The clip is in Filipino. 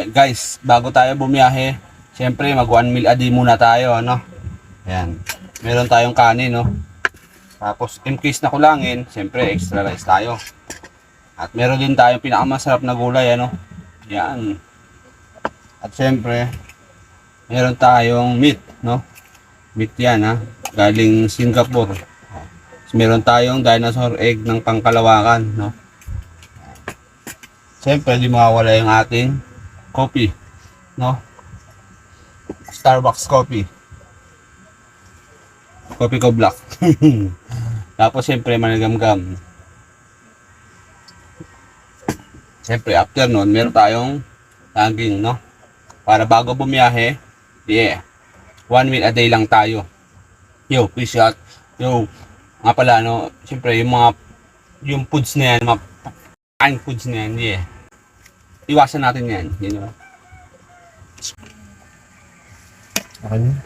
Guys, bago tayo bumiyahe, siyempre mag 1 meal a day muna tayo, ano? Ayan. Meron tayong kanin, no? Tapos, in case na kulangin, siyempre extra rice tayo. At meron din tayong pinakamasarap na gulay, ano? Yan. At siyempre, meron tayong meat, no? Meat yan, ha? Galing Singapore. Meron tayong dinosaur egg ng pangkalawakan, no? Siyempre, di mawawala yung ating coffee, no? Starbucks coffee. Coffee ko black. Tapos siyempre managamgam. Siyempre after nun, meron tayong saging, no? Para bago bumiyahe, 1 meal a day lang tayo. Yo, peace out. Yo, nga pala, no? Siyempre yung foods na yan, mga kain foods na yan, iwasan natin yan, you know? Okay.